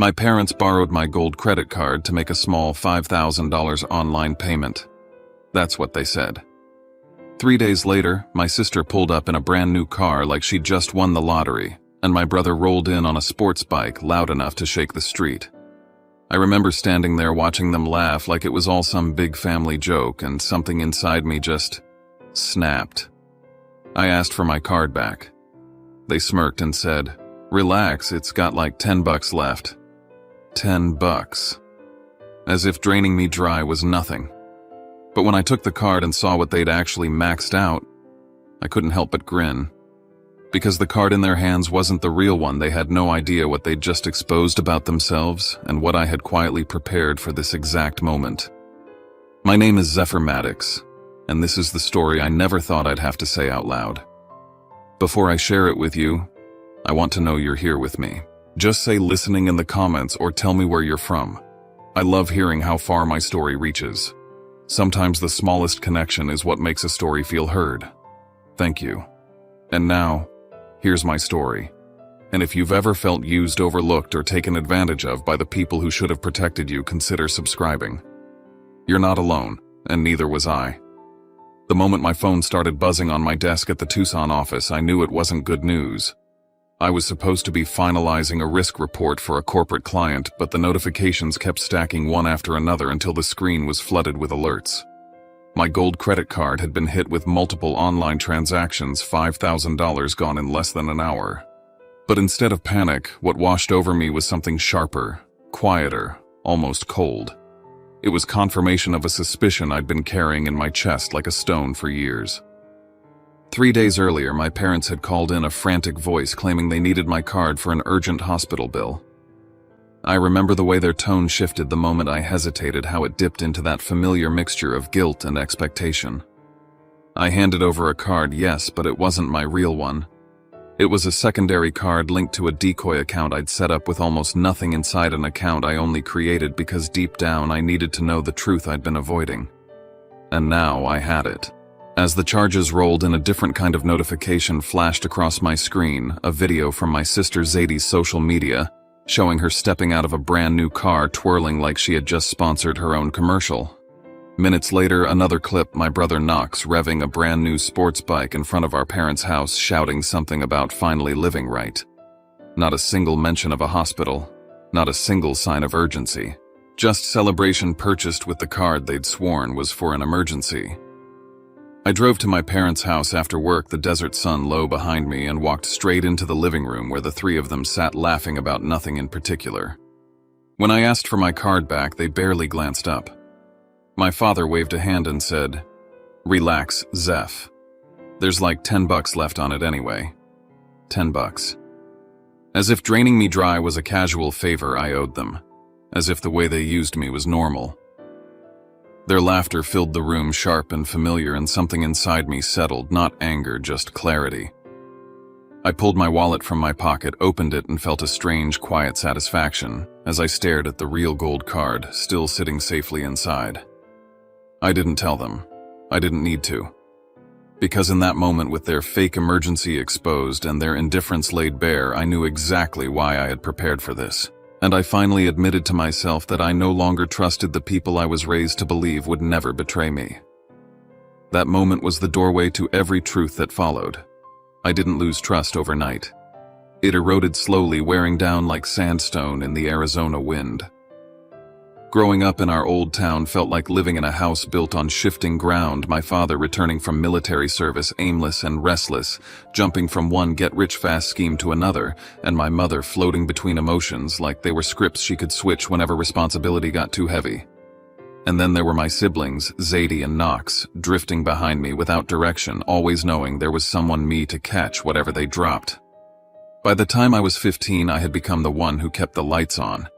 My parents borrowed my gold credit card to make a small $5,000 online payment. That's what they said. 3 days later, my sister pulled up in a brand new car like she'd just won the lottery, and my brother rolled in on a sports bike loud enough to shake the street. I remember standing there watching them laugh like it was all some big family joke, and something inside me just snapped. I asked for my card back. They smirked and said, "Relax, it's got like $10 left." $10. As if draining me dry was nothing. But when I took the card and saw what they'd actually maxed out, I couldn't help but grin. Because the card in their hands wasn't the real one, they had no idea what they'd just exposed about themselves and what I had quietly prepared for this exact moment. My name is Zephyr Maddox, and this is the story I never thought I'd have to say out loud. Before I share it with you, I want to know you're here with me. Just say listening in the comments or tell me where you're from. I love hearing how far my story reaches. Sometimes the smallest connection is what makes a story feel heard. Thank you. And now, here's my story. And if you've ever felt used, overlooked, or taken advantage of by the people who should have protected you, consider subscribing. You're not alone, and neither was I. The moment my phone started buzzing on my desk at the Tucson office, I knew it wasn't good news. I was supposed to be finalizing a risk report for a corporate client, but the notifications kept stacking one after another until the screen was flooded with alerts. My gold credit card had been hit with multiple online transactions, $5,000 gone in less than an hour. But instead of panic, what washed over me was something sharper, quieter, almost cold. It was confirmation of a suspicion I'd been carrying in my chest like a stone for years. 3 days earlier, my parents had called in a frantic voice claiming they needed my card for an urgent hospital bill. I remember the way their tone shifted the moment I hesitated, how it dipped into that familiar mixture of guilt and expectation. I handed over a card, yes, but it wasn't my real one. It was a secondary card linked to a decoy account I'd set up with almost nothing inside, an account I only created because deep down I needed to know the truth I'd been avoiding. And now I had it. As the charges rolled in, a different kind of notification flashed across my screen, a video from my sister Zadie's social media, showing her stepping out of a brand new car, twirling like she had just sponsored her own commercial. Minutes later, another clip, my brother Knox revving a brand new sports bike in front of our parents' house, shouting something about finally living right. Not a single mention of a hospital, not a single sign of urgency. Just celebration purchased with the card they'd sworn was for an emergency. I drove to my parents' house after work, the desert sun low behind me, and walked straight into the living room where the three of them sat laughing about nothing in particular. When I asked for my card back, they barely glanced up. My father waved a hand and said, "Relax, Zeph. There's like $10 left on it anyway." $10. As if draining me dry was a casual favor I owed them. As if the way they used me was normal. Their laughter filled the room, sharp and familiar, and something inside me settled, not anger, just clarity. I pulled my wallet from my pocket, opened it, and felt a strange, quiet satisfaction as I stared at the real gold card, still sitting safely inside. I didn't tell them. I didn't need to. Because in that moment, with their fake emergency exposed and their indifference laid bare, I knew exactly why I had prepared for this. And I finally admitted to myself that I no longer trusted the people I was raised to believe would never betray me. That moment was the doorway to every truth that followed. I didn't lose trust overnight. It eroded slowly, wearing down like sandstone in the Arizona wind. Growing up in our old town felt like living in a house built on shifting ground, my father returning from military service, aimless and restless, jumping from one get-rich-fast scheme to another, and my mother floating between emotions like they were scripts she could switch whenever responsibility got too heavy. And then there were my siblings, Zadie and Knox, drifting behind me without direction, always knowing there was someone me to catch whatever they dropped. By the time I was 15, I had become the one who kept the lights on.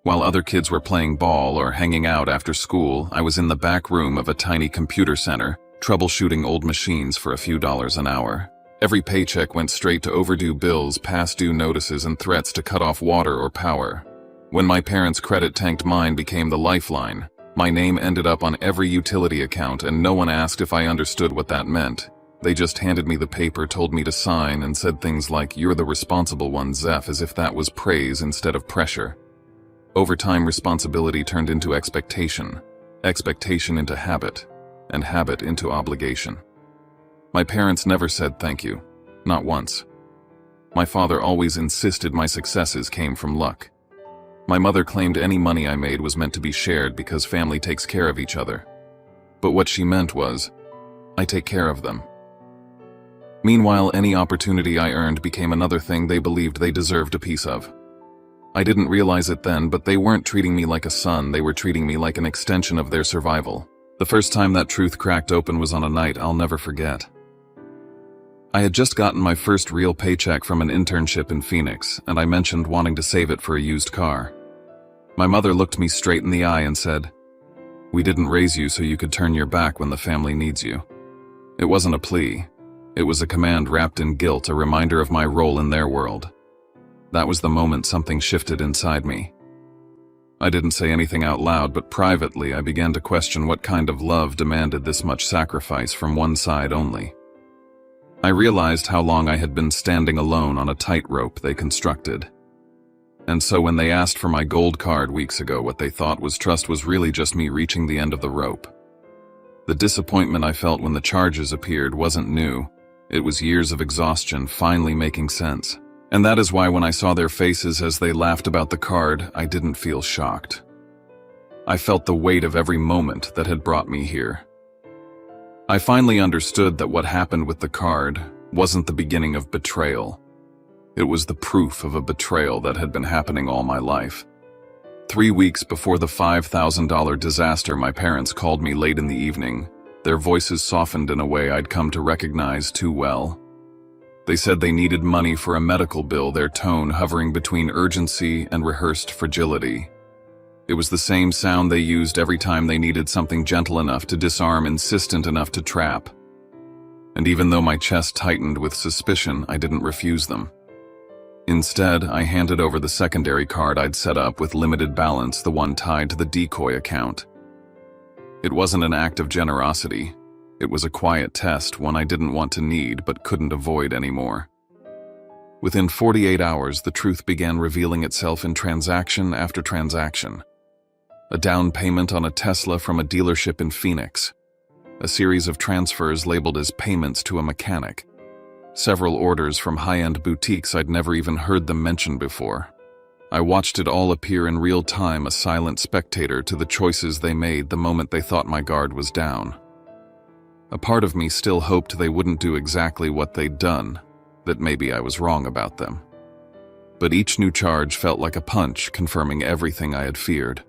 While other kids were playing ball or hanging out after school, I was in the back room of a tiny computer center, troubleshooting old machines for a few dollars an hour. Every paycheck went straight to overdue bills, past due notices, and threats to cut off water or power. When my parents' credit tanked, mine became the lifeline. My name ended up on every utility account, and no one asked if I understood what that meant. They just handed me the paper, told me to sign, and said things like, "You're the responsible one, Zeph," as if that was praise instead of pressure. Over time, responsibility turned into expectation, expectation into habit, and habit into obligation. My parents never said thank you, not once. My father always insisted my successes came from luck. My mother claimed any money I made was meant to be shared because family takes care of each other. But what she meant was, I take care of them. Meanwhile, any opportunity I earned became another thing they believed they deserved a piece of. I didn't realize it then, but they weren't treating me like a son, they were treating me like an extension of their survival. The first time that truth cracked open was on a night I'll never forget. I had just gotten my first real paycheck from an internship in Phoenix, and I mentioned wanting to save it for a used car. My mother looked me straight in the eye and said, "We didn't raise you so you could turn your back when the family needs you." It wasn't a plea. It was a command wrapped in guilt, a reminder of my role in their world. That was the moment something shifted inside me. I didn't say anything out loud, but privately I began to question what kind of love demanded this much sacrifice from one side only. I realized how long I had been standing alone on a tightrope they constructed. And so when they asked for my gold card weeks ago, what they thought was trust was really just me reaching the end of the rope. The disappointment I felt when the charges appeared wasn't new. It was years of exhaustion finally making sense. And that is why when I saw their faces as they laughed about the card, I didn't feel shocked. I felt the weight of every moment that had brought me here. I finally understood that what happened with the card wasn't the beginning of betrayal. It was the proof of a betrayal that had been happening all my life. 3 weeks before the $5,000 disaster, my parents called me late in the evening. Their voices softened in a way I'd come to recognize too well. They said they needed money for a medical bill, their tone hovering between urgency and rehearsed fragility. It was the same sound they used every time they needed something gentle enough to disarm, insistent enough to trap. And even though my chest tightened with suspicion, I didn't refuse them. Instead, I handed over the secondary card I'd set up with limited balance, the one tied to the decoy account. It wasn't an act of generosity. It was a quiet test, one I didn't want to need but couldn't avoid anymore. Within 48 hours, the truth began revealing itself in transaction after transaction. A down payment on a Tesla from a dealership in Phoenix. A series of transfers labeled as payments to a mechanic. Several orders from high-end boutiques I'd never even heard them mentioned before. I watched it all appear in real time, a silent spectator to the choices they made the moment they thought my guard was down. A part of me still hoped they wouldn't do exactly what they'd done, that maybe I was wrong about them. But each new charge felt like a punch, confirming everything I had feared.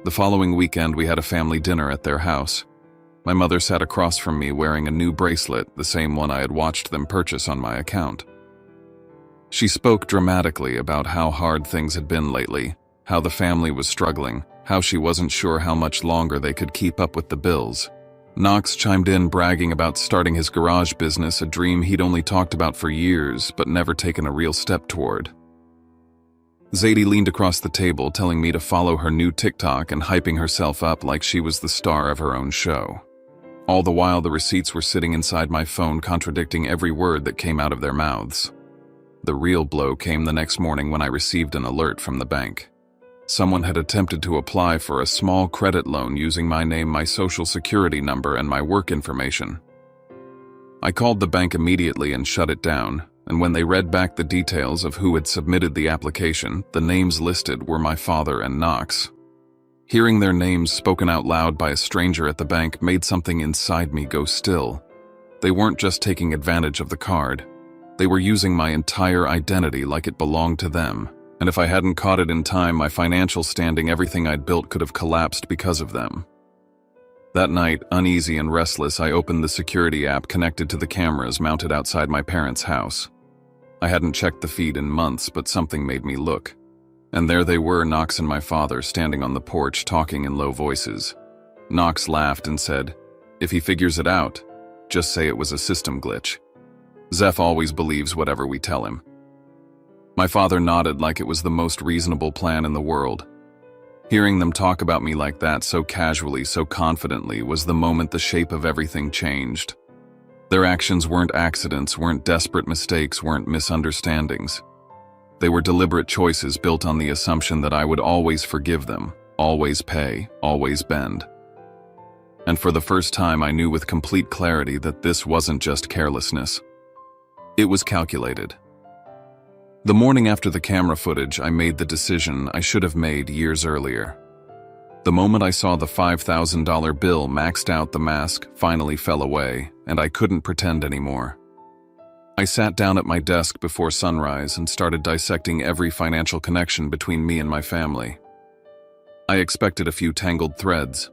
The following weekend, we had a family dinner at their house. My mother sat across from me wearing a new bracelet, the same one I had watched them purchase on my account. She spoke dramatically about how hard things had been lately, how the family was struggling, how she wasn't sure how much longer they could keep up with the bills. Knox chimed in, bragging about starting his garage business, a dream he'd only talked about for years but never taken a real step toward. Zadie leaned across the table, telling me to follow her new TikTok and hyping herself up like she was the star of her own show. All the while, the receipts were sitting inside my phone, contradicting every word that came out of their mouths. The real blow came the next morning when I received an alert from the bank. Someone had attempted to apply for a small credit loan using my name, my social security number, and my work information. I called the bank immediately and shut it down, and when they read back the details of who had submitted the application, the names listed were my father and Knox. Hearing their names spoken out loud by a stranger at the bank made something inside me go still. They weren't just taking advantage of the card. They were using my entire identity like it belonged to them. And if I hadn't caught it in time, my financial standing, everything I'd built, could have collapsed because of them. That night, uneasy and restless, I opened the security app connected to the cameras mounted outside my parents' house. I hadn't checked the feed in months, but something made me look. And there they were, Knox and my father, standing on the porch, talking in low voices. Knox laughed and said, "If he figures it out, just say it was a system glitch. Zeph always believes whatever we tell him." My father nodded like it was the most reasonable plan in the world. Hearing them talk about me like that, so casually, so confidently, was the moment the shape of everything changed. Their actions weren't accidents, weren't desperate mistakes, weren't misunderstandings. They were deliberate choices built on the assumption that I would always forgive them, always pay, always bend. And for the first time, I knew with complete clarity that this wasn't just carelessness. It was calculated. The morning after the camera footage, I made the decision I should have made years earlier. The moment I saw the $5,000 bill maxed out, the mask finally fell away, and I couldn't pretend anymore. I sat down at my desk before sunrise and started dissecting every financial connection between me and my family. I expected a few tangled threads.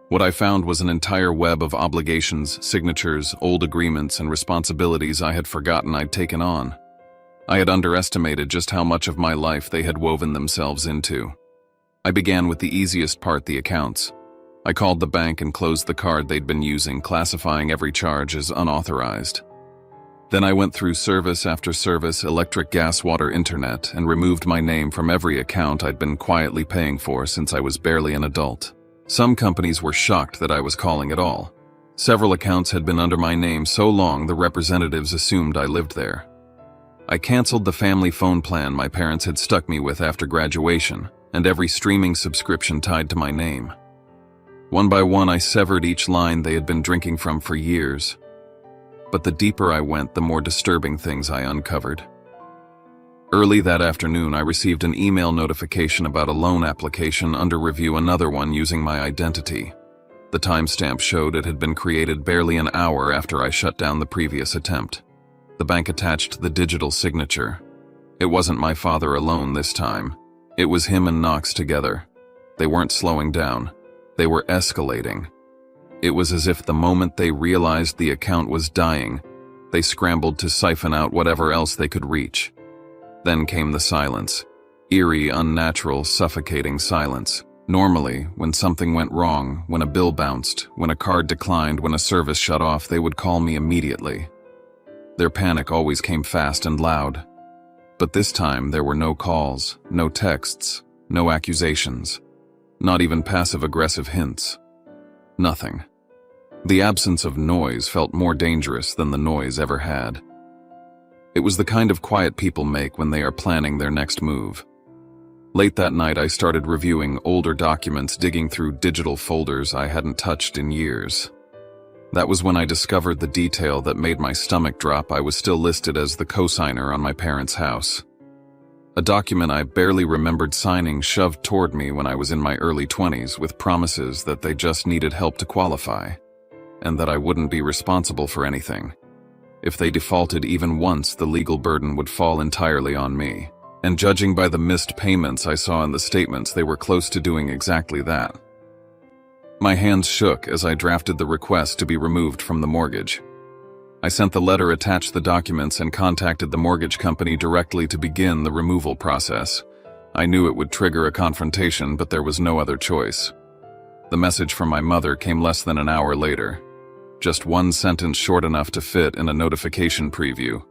What I found was an entire web of obligations, signatures, old agreements, and responsibilities I had forgotten I'd taken on. I had underestimated just how much of my life they had woven themselves into. I began with the easiest part, the accounts. I called the bank and closed the card they'd been using, classifying every charge as unauthorized. Then I went through service after service, electric, gas, water, internet, and removed my name from every account I'd been quietly paying for since I was barely an adult. Some companies were shocked that I was calling at all. Several accounts had been under my name so long the representatives assumed I lived there. I canceled the family phone plan my parents had stuck me with after graduation, and every streaming subscription tied to my name. One by one, I severed each line they had been drinking from for years. But the deeper I went, the more disturbing things I uncovered. Early that afternoon, I received an email notification about a loan application under review, another one using my identity. The timestamp showed it had been created barely an hour after I shut down the previous attempt. The bank attached the digital signature. It wasn't my father alone this time. It was him and Knox together. They weren't slowing down. They were escalating. It was as if the moment they realized the account was dying, they scrambled to siphon out whatever else they could reach. Then came the silence. Eerie, unnatural, suffocating silence. Normally, when something went wrong, when a bill bounced, when a card declined, when a service shut off, they would call me immediately. Their panic always came fast and loud. But this time, there were no calls, no texts, no accusations, not even passive-aggressive hints. Nothing. The absence of noise felt more dangerous than the noise ever had. It was the kind of quiet people make when they are planning their next move. Late that night, I started reviewing older documents, digging through digital folders I hadn't touched in years. That was when I discovered the detail that made my stomach drop. I was still listed as the co-signer on my parents' house. A document I barely remembered signing, shoved toward me when I was in my early 20s with promises that they just needed help to qualify, and that I wouldn't be responsible for anything. If they defaulted even once, the legal burden would fall entirely on me. And judging by the missed payments I saw in the statements, they were close to doing exactly that. My hands shook as I drafted the request to be removed from the mortgage. I sent the letter, attached the documents, and contacted the mortgage company directly to begin the removal process. I knew it would trigger a confrontation, but there was no other choice. The message from my mother came less than an hour later. Just one sentence short enough to fit in a notification preview.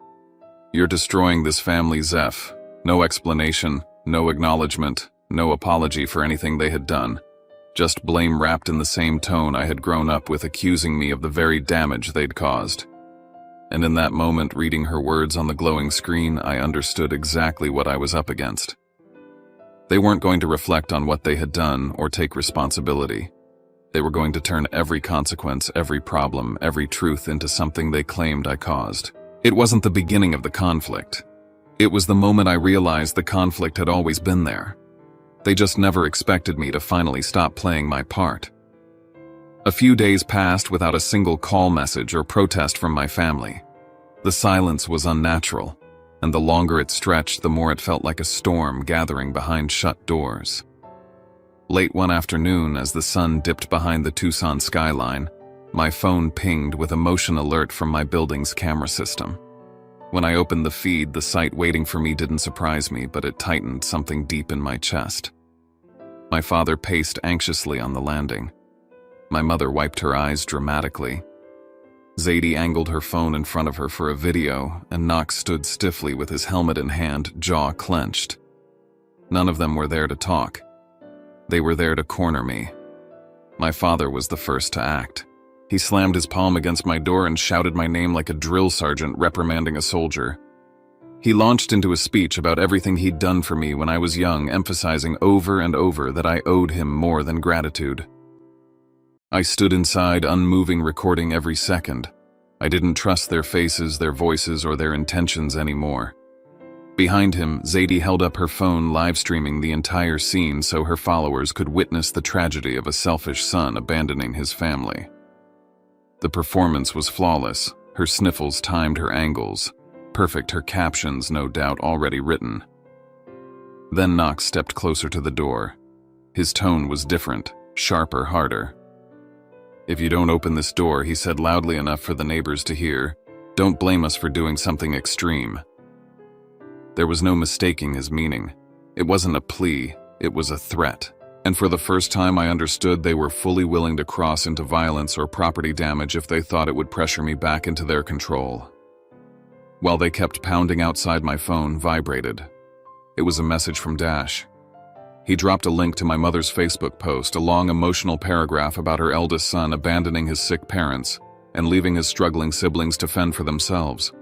"You're destroying this family, Zeph." No explanation, no acknowledgement, no apology for anything they had done. Just blame wrapped in the same tone I had grown up with, accusing me of the very damage they'd caused. And in that moment, reading her words on the glowing screen, I understood exactly what I was up against. They weren't going to reflect on what they had done or take responsibility. They were going to turn every consequence, every problem, every truth into something they claimed I caused. It wasn't the beginning of the conflict. It was the moment I realized the conflict had always been there. They just never expected me to finally stop playing my part. A few days passed without a single call, message, or protest from my family. The silence was unnatural, and the longer it stretched, the more it felt like a storm gathering behind shut doors. Late one afternoon, as the sun dipped behind the Tucson skyline, my phone pinged with a motion alert from my building's camera system. When I opened the feed, the sight waiting for me didn't surprise me, but it tightened something deep in my chest. My father paced anxiously on the landing. My mother wiped her eyes dramatically. Zadie angled her phone in front of her for a video, and Knox stood stiffly with his helmet in hand, jaw clenched. None of them were there to talk. They were there to corner me. My father was the first to act. He slammed his palm against my door and shouted my name like a drill sergeant reprimanding a soldier. He launched into a speech about everything he'd done for me when I was young, emphasizing over and over that I owed him more than gratitude. I stood inside, unmoving, recording every second. I didn't trust their faces, their voices, or their intentions anymore. Behind him, Zadie held up her phone, live-streaming the entire scene so her followers could witness the tragedy of a selfish son abandoning his family. The performance was flawless. Her sniffles timed her angles. Perfect, her captions no doubt already written. Then Knox stepped closer to the door. His tone was different, sharper, harder. "If you don't open this door," he said loudly enough for the neighbors to hear, "don't blame us for doing something extreme." There was no mistaking his meaning. It wasn't a plea, it was a threat. And for the first time I understood they were fully willing to cross into violence or property damage if they thought it would pressure me back into their control. While they kept pounding outside, my phone vibrated. It was a message from Dash. He dropped a link to my mother's Facebook post, a long emotional paragraph about her eldest son abandoning his sick parents and leaving his struggling siblings to fend for themselves.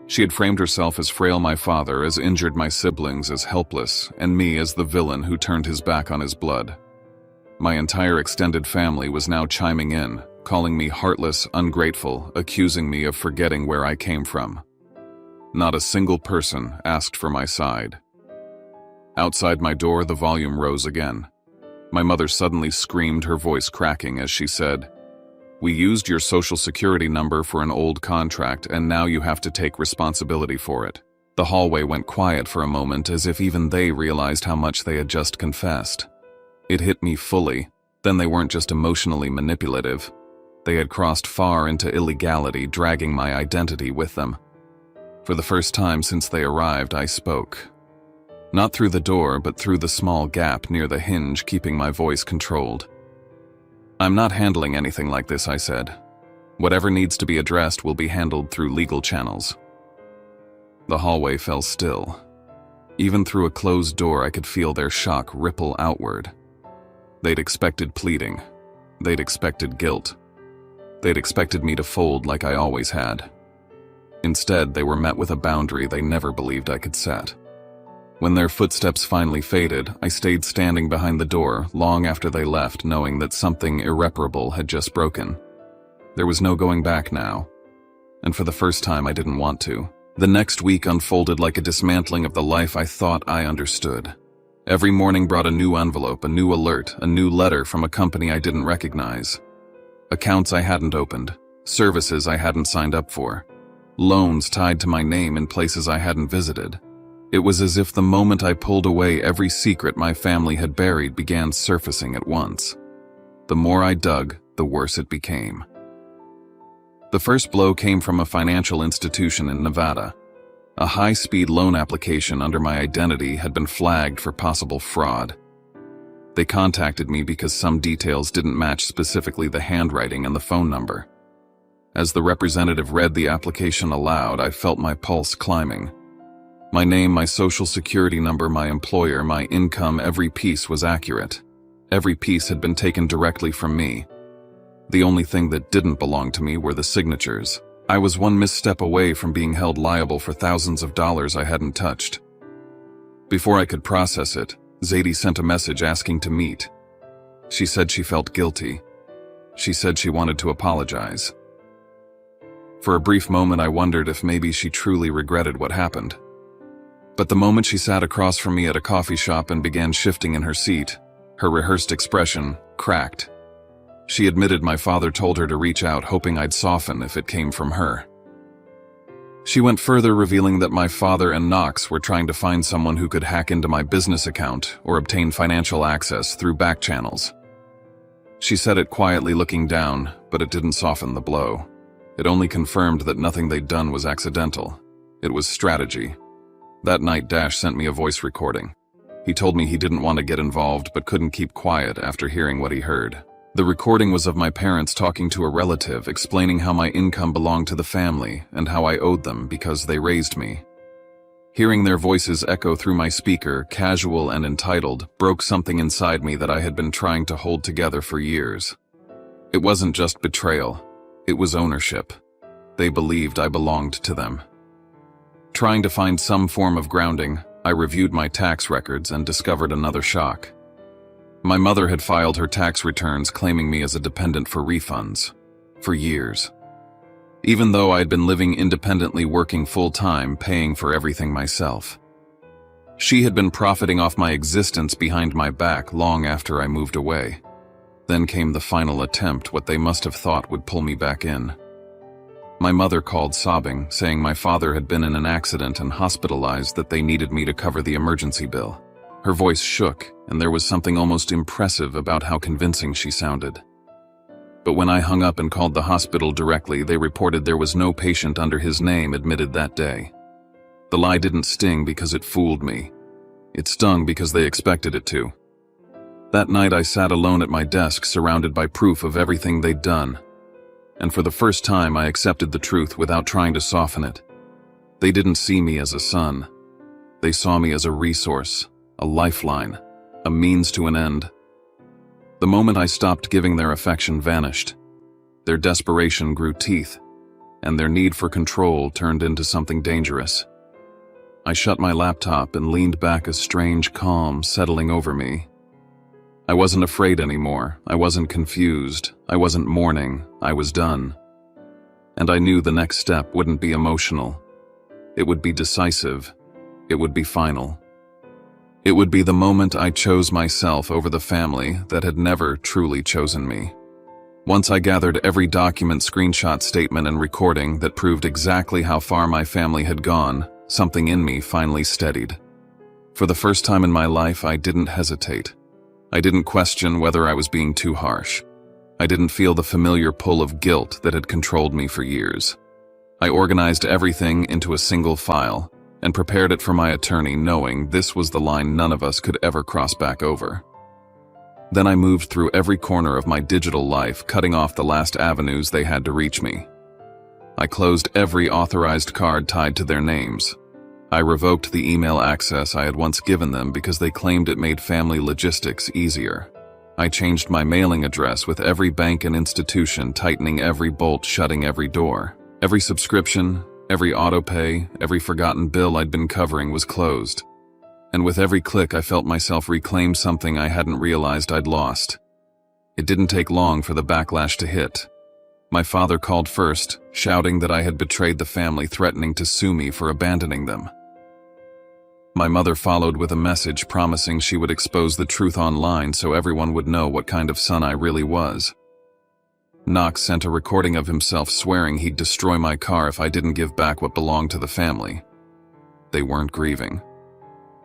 She had framed herself as frail my father, as injured my siblings, as helpless, and me as the villain who turned his back on his blood. My entire extended family was now chiming in, calling me heartless, ungrateful, accusing me of forgetting where I came from. Not a single person asked for my side. Outside my door, the volume rose again. My mother suddenly screamed, her voice cracking as she said, "We used your social security number for an old contract, and now you have to take responsibility for it." The hallway went quiet for a moment, as if even they realized how much they had just confessed. It hit me fully. Then they weren't just emotionally manipulative. They had crossed far into illegality, dragging my identity with them. For the first time since they arrived, I spoke. Not through the door, but through the small gap near the hinge, keeping my voice controlled. "I'm not handling anything like this," I said. "Whatever needs to be addressed will be handled through legal channels." The hallway fell still. Even through a closed door, I could feel their shock ripple outward. They'd expected pleading. They'd expected guilt. They'd expected me to fold like I always had. Instead, they were met with a boundary they never believed I could set. When their footsteps finally faded, I stayed standing behind the door long after they left, knowing that something irreparable had just broken. There was no going back now. And for the first time, I didn't want to. The next week unfolded like a dismantling of the life I thought I understood. Every morning brought a new envelope, a new alert, a new letter from a company I didn't recognize. Accounts I hadn't opened, services I hadn't signed up for, loans tied to my name in places I hadn't visited. It was as if the moment I pulled away, every secret my family had buried began surfacing at once. The more I dug, the worse it became. The first blow came from a financial institution in Nevada. A high-speed loan application under my identity had been flagged for possible fraud. They contacted me because some details didn't match specifically the handwriting and the phone number. As the representative read the application aloud, I felt my pulse climbing. My name, my social security number, my employer, my income, every piece was accurate. Every piece had been taken directly from me. The only thing that didn't belong to me were the signatures. I was one misstep away from being held liable for thousands of dollars I hadn't touched. Before I could process it, Zadie sent a message asking to meet. She said she felt guilty. She said she wanted to apologize. For a brief moment, I wondered if maybe she truly regretted what happened. But the moment she sat across from me at a coffee shop and began shifting in her seat, her rehearsed expression cracked. She admitted my father told her to reach out, hoping I'd soften if it came from her. She went further, revealing that my father and Knox were trying to find someone who could hack into my business account or obtain financial access through back channels. She said it quietly, looking down, but it didn't soften the blow. It only confirmed that nothing they'd done was accidental. It was strategy. That night, Dash sent me a voice recording. He told me he didn't want to get involved but couldn't keep quiet after hearing what he heard. The recording was of my parents talking to a relative, explaining how my income belonged to the family and how I owed them because they raised me. Hearing their voices echo through my speaker, casual and entitled, broke something inside me that I had been trying to hold together for years. It wasn't just betrayal, it was ownership. They believed I belonged to them. Trying to find some form of grounding, I reviewed my tax records and discovered another shock. My mother had filed her tax returns claiming me as a dependent for refunds. For years. Even though I had been living independently, working full-time, paying for everything myself. She had been profiting off my existence behind my back long after I moved away. Then came the final attempt, what they must have thought would pull me back in. My mother called sobbing, saying my father had been in an accident and hospitalized, that they needed me to cover the emergency bill. Her voice shook, and there was something almost impressive about how convincing she sounded. But when I hung up and called the hospital directly, they reported there was no patient under his name admitted that day. The lie didn't sting because it fooled me. It stung because they expected it to. That night I sat alone at my desk, surrounded by proof of everything they'd done. And for the first time I accepted the truth without trying to soften it. They didn't see me as a son. They saw me as a resource, a lifeline, a means to an end. The moment I stopped giving, their affection vanished. Their desperation grew teeth, and their need for control turned into something dangerous. I shut my laptop and leaned back, a strange calm settling over me. I wasn't afraid anymore. I wasn't confused. I wasn't mourning. I was done. And I knew the next step wouldn't be emotional. It would be decisive. It would be final. It would be the moment I chose myself over the family that had never truly chosen me. Once I gathered every document, screenshot, statement, and recording that proved exactly how far my family had gone, something in me finally steadied. For the first time in my life, I didn't hesitate. I didn't question whether I was being too harsh. I didn't feel the familiar pull of guilt that had controlled me for years. I organized everything into a single file and prepared it for my attorney, knowing this was the line none of us could ever cross back over. Then I moved through every corner of my digital life, cutting off the last avenues they had to reach me. I closed every authorized card tied to their names. I revoked the email access I had once given them because they claimed it made family logistics easier. I changed my mailing address with every bank and institution, tightening every bolt, shutting every door. Every subscription, every autopay, every forgotten bill I'd been covering was closed. And with every click, I felt myself reclaim something I hadn't realized I'd lost. It didn't take long for the backlash to hit. My father called first, shouting that I had betrayed the family, threatening to sue me for abandoning them. My mother followed with a message promising she would expose the truth online so everyone would know what kind of son I really was. Knox sent a recording of himself swearing he'd destroy my car if I didn't give back what belonged to the family. They weren't grieving.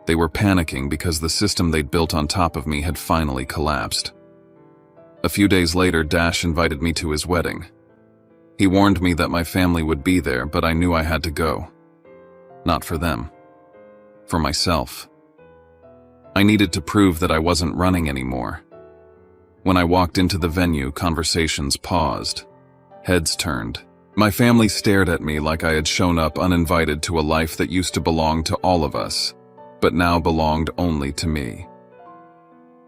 They were panicking because the system they'd built on top of me had finally collapsed. A few days later, Dash invited me to his wedding. He warned me that my family would be there, but I knew I had to go. Not for them. For myself. I needed to prove that I wasn't running anymore. When I walked into the venue, conversations paused. Heads turned. My family stared at me like I had shown up uninvited to a life that used to belong to all of us, but now belonged only to me.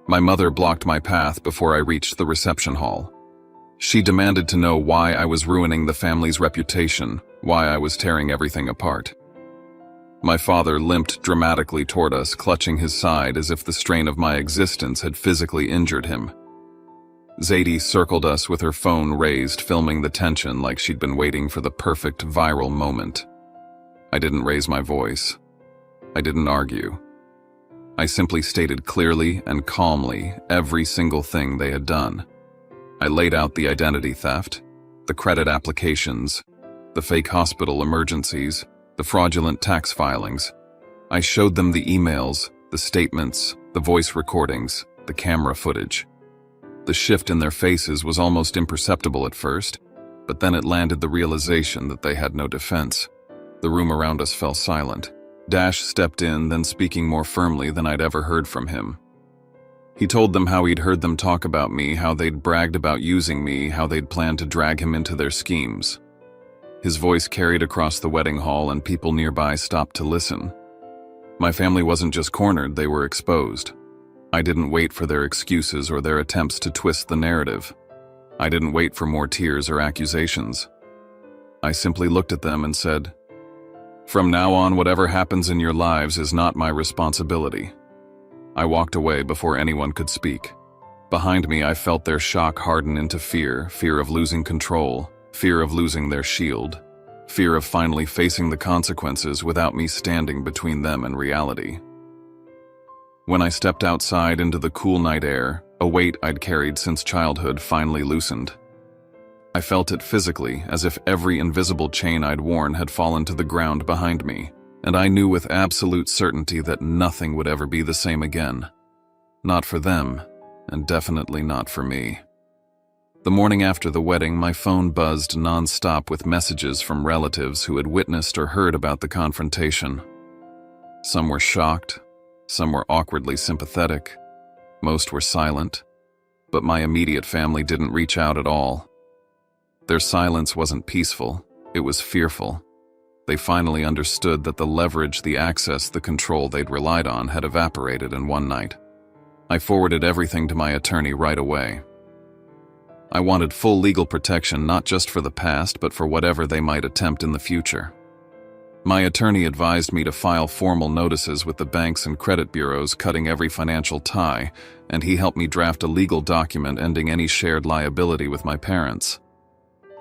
My mother blocked my path before I reached the reception hall. She demanded to know why I was ruining the family's reputation, why I was tearing everything apart. My father limped dramatically toward us, clutching his side as if the strain of my existence had physically injured him. Zadie circled us with her phone raised, filming the tension like she'd been waiting for the perfect viral moment. I didn't raise my voice. I didn't argue. I simply stated clearly and calmly every single thing they had done. I laid out the identity theft, the credit applications, the fake hospital emergencies, the fraudulent tax filings. I showed them the emails, the statements, the voice recordings, the camera footage. The shift in their faces was almost imperceptible at first, but then it landed the realization that they had no defense. The room around us fell silent. Dash stepped in, then speaking more firmly than I'd ever heard from him. He told them how he'd heard them talk about me, how they'd bragged about using me, how they'd planned to drag him into their schemes. His voice carried across the wedding hall, and people nearby stopped to listen. My family wasn't just cornered, they were exposed. I didn't wait for their excuses or their attempts to twist the narrative. I didn't wait for more tears or accusations. I simply looked at them and said, From now on, whatever happens in your lives is not my responsibility." I walked away before anyone could speak. Behind me, I felt their shock harden into fear of losing control, fear of losing their shield, fear of finally facing the consequences without me standing between them and reality. When I stepped outside into the cool night air, a weight I'd carried since childhood finally loosened. I felt it physically, as if every invisible chain I'd worn had fallen to the ground behind me, and I knew with absolute certainty that nothing would ever be the same again. Not for them, and definitely not for me. The morning after the wedding, my phone buzzed non-stop with messages from relatives who had witnessed or heard about the confrontation. Some were shocked, some were awkwardly sympathetic, most were silent, but my immediate family didn't reach out at all. Their silence wasn't peaceful, it was fearful. They finally understood that the leverage, the access, the control they'd relied on had evaporated in one night. I forwarded everything to my attorney right away. I wanted full legal protection not just for the past, but for whatever they might attempt in the future. My attorney advised me to file formal notices with the banks and credit bureaus, cutting every financial tie, and he helped me draft a legal document ending any shared liability with my parents.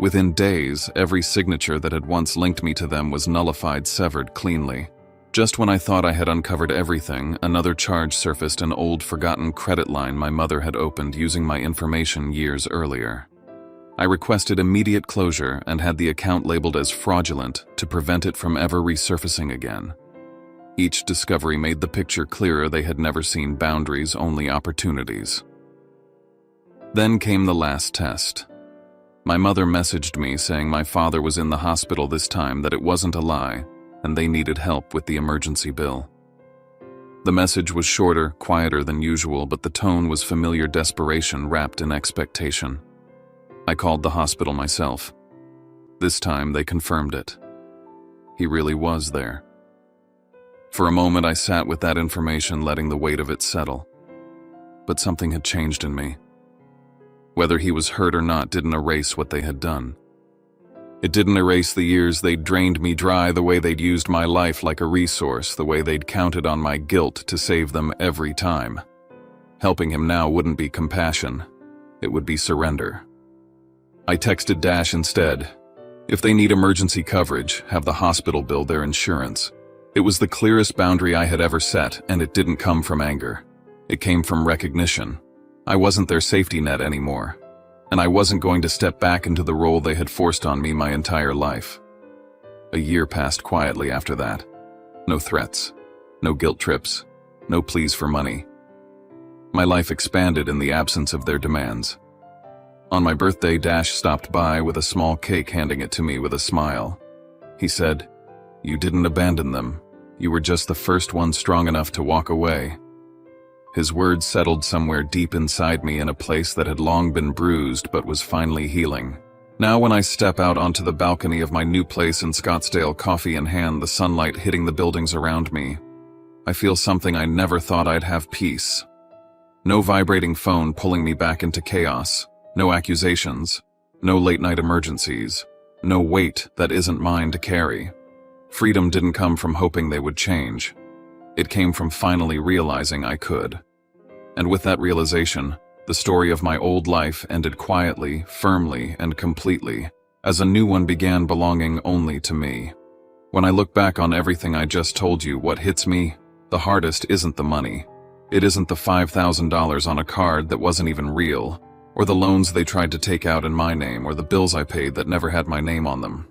Within days, every signature that had once linked me to them was nullified, severed cleanly. Just when I thought I had uncovered everything, another charge surfaced: an old, forgotten credit line my mother had opened using my information years earlier. I requested immediate closure and had the account labeled as fraudulent to prevent it from ever resurfacing again. Each discovery made the picture clearer. They had never seen boundaries, only opportunities. Then came the last test. My mother messaged me saying my father was in the hospital this time, that it wasn't a lie, and they needed help with the emergency bill. The message was shorter, quieter than usual, but the tone was familiar desperation wrapped in expectation. I called the hospital myself. This time they confirmed it. He really was there. For a moment I sat with that information, letting the weight of it settle. But something had changed in me. Whether he was hurt or not didn't erase what they had done. It didn't erase the years they'd drained me dry, the way they'd used my life like a resource, the way they'd counted on my guilt to save them every time. Helping him now wouldn't be compassion. It would be surrender. I texted Dash instead. If they need emergency coverage, have the hospital bill their insurance. It was the clearest boundary I had ever set, and it didn't come from anger. It came from recognition. I wasn't their safety net anymore, and I wasn't going to step back into the role they had forced on me my entire life. A year passed quietly after that. No threats, no guilt trips, no pleas for money. My life expanded in the absence of their demands. On my birthday, Dash stopped by with a small cake, handing it to me with a smile. He said, "You didn't abandon them. You were just the first one strong enough to walk away." His words settled somewhere deep inside me, in a place that had long been bruised but was finally healing. Now when I step out onto the balcony of my new place in Scottsdale, coffee in hand, the sunlight hitting the buildings around me, I feel something I never thought I'd have: peace. No vibrating phone pulling me back into chaos. No accusations. No late-night emergencies. No weight that isn't mine to carry. Freedom didn't come from hoping they would change. It came from finally realizing I could. And with that realization, the story of my old life ended quietly, firmly, and completely, as a new one began, belonging only to me. When I look back on everything I just told you, what hits me the hardest isn't the money. It isn't the $5,000 on a card that wasn't even real, or the loans they tried to take out in my name, or the bills I paid that never had my name on them.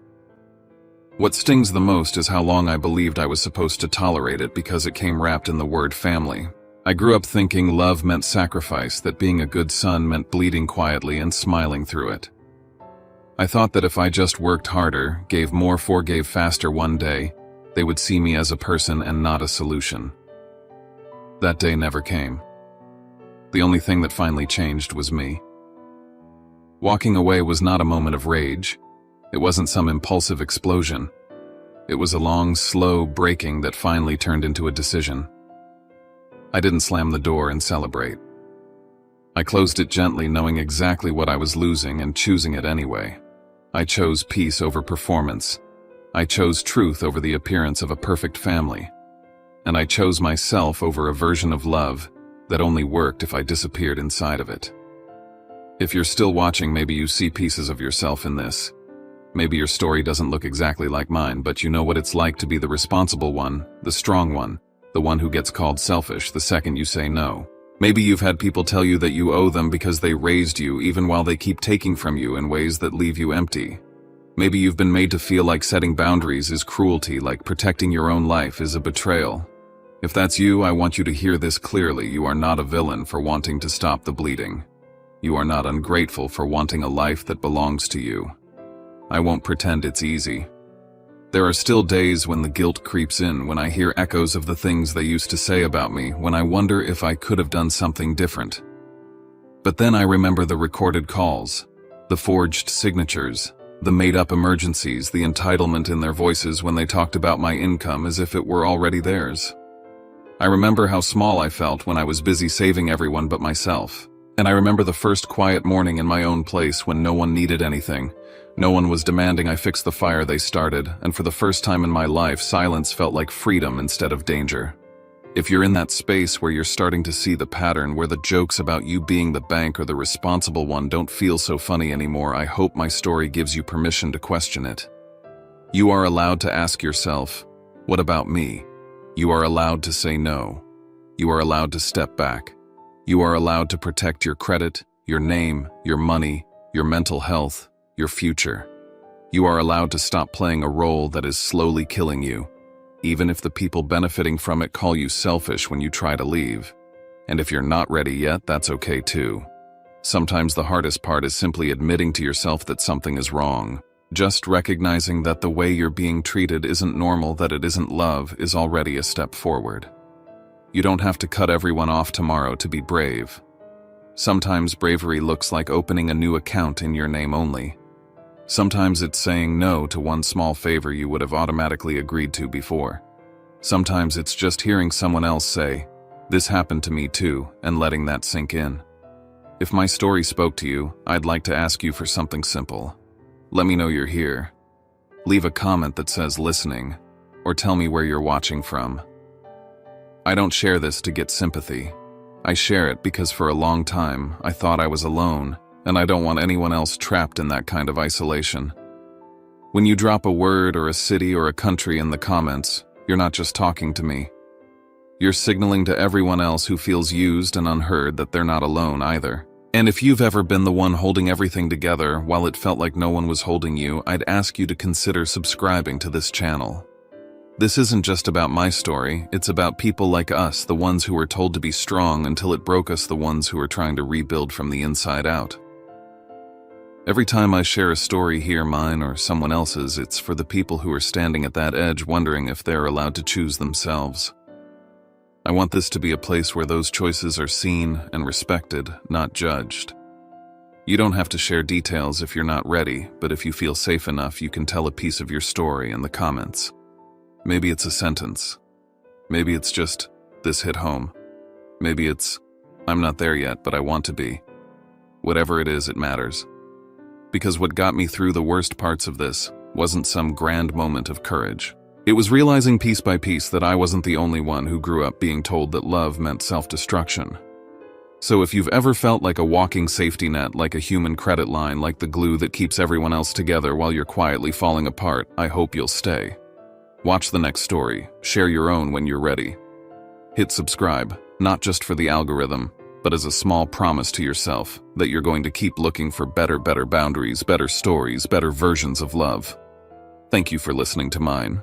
What stings the most is how long I believed I was supposed to tolerate it because it came wrapped in the word family. I grew up thinking love meant sacrifice, that being a good son meant bleeding quietly and smiling through it. I thought that if I just worked harder, gave more, forgave faster, one day, they would see me as a person and not a solution. That day never came. The only thing that finally changed was me. Walking away was not a moment of rage. It wasn't some impulsive explosion. It was a long, slow breaking that finally turned into a decision. I didn't slam the door and celebrate. I closed it gently, knowing exactly what I was losing and choosing it anyway. I chose peace over performance. I chose truth over the appearance of a perfect family. And I chose myself over a version of love that only worked if I disappeared inside of it. If you're still watching, maybe you see pieces of yourself in this. Maybe your story doesn't look exactly like mine, but you know what it's like to be the responsible one, the strong one, the one who gets called selfish the second you say no. Maybe you've had people tell you that you owe them because they raised you, even while they keep taking from you in ways that leave you empty. Maybe you've been made to feel like setting boundaries is cruelty, like protecting your own life is a betrayal. If that's you, I want you to hear this clearly. You are not a villain for wanting to stop the bleeding. You are not ungrateful for wanting a life that belongs to you. I won't pretend it's easy. There are still days when the guilt creeps in, when I hear echoes of the things they used to say about me, when I wonder if I could have done something different. But then I remember the recorded calls, the forged signatures, the made-up emergencies, the entitlement in their voices when they talked about my income as if it were already theirs. I remember how small I felt when I was busy saving everyone but myself. And I remember the first quiet morning in my own place when no one needed anything. No one was demanding I fix the fire they started, and for the first time in my life, silence felt like freedom instead of danger. If you're in that space where you're starting to see the pattern, where the jokes about you being the bank or the responsible one don't feel so funny anymore, I hope my story gives you permission to question it. You are allowed to ask yourself, what about me? You are allowed to say no. You are allowed to step back. You are allowed to protect your credit, your name, your money, your mental health, your future. You are allowed to stop playing a role that is slowly killing you, even if the people benefiting from it call you selfish when you try to leave. And if you're not ready yet, that's okay too. Sometimes the hardest part is simply admitting to yourself that something is wrong. Just recognizing that the way you're being treated isn't normal, that it isn't love, is already a step forward. You don't have to cut everyone off tomorrow to be brave. Sometimes bravery looks like opening a new account in your name only. Sometimes it's saying no to one small favor you would have automatically agreed to before. Sometimes it's just hearing someone else say, "This happened to me too," and letting that sink in. If my story spoke to you, I'd like to ask you for something simple. Let me know you're here. Leave a comment that says listening, or tell me where you're watching from. I don't share this to get sympathy. I share it because for a long time I thought I was alone, and I don't want anyone else trapped in that kind of isolation. When you drop a word or a city or a country in the comments, you're not just talking to me. You're signaling to everyone else who feels used and unheard that they're not alone either. And if you've ever been the one holding everything together while it felt like no one was holding you, I'd ask you to consider subscribing to this channel. This isn't just about my story, it's about people like us, the ones who were told to be strong until it broke us, the ones who are trying to rebuild from the inside out. Every time I share a story here, mine or someone else's, it's for the people who are standing at that edge wondering if they're allowed to choose themselves. I want this to be a place where those choices are seen and respected, not judged. You don't have to share details if you're not ready, but if you feel safe enough, you can tell a piece of your story in the comments. Maybe it's a sentence. Maybe it's just, "This hit home." Maybe it's, "I'm not there yet, but I want to be." Whatever it is, it matters. Because what got me through the worst parts of this wasn't some grand moment of courage. It was realizing piece by piece that I wasn't the only one who grew up being told that love meant self-destruction. So if you've ever felt like a walking safety net, like a human credit line, like the glue that keeps everyone else together while you're quietly falling apart, I hope you'll stay. Watch the next story, share your own when you're ready. Hit subscribe, not just for the algorithm, but as a small promise to yourself that you're going to keep looking for better boundaries, better stories, better versions of love. Thank you for listening to mine.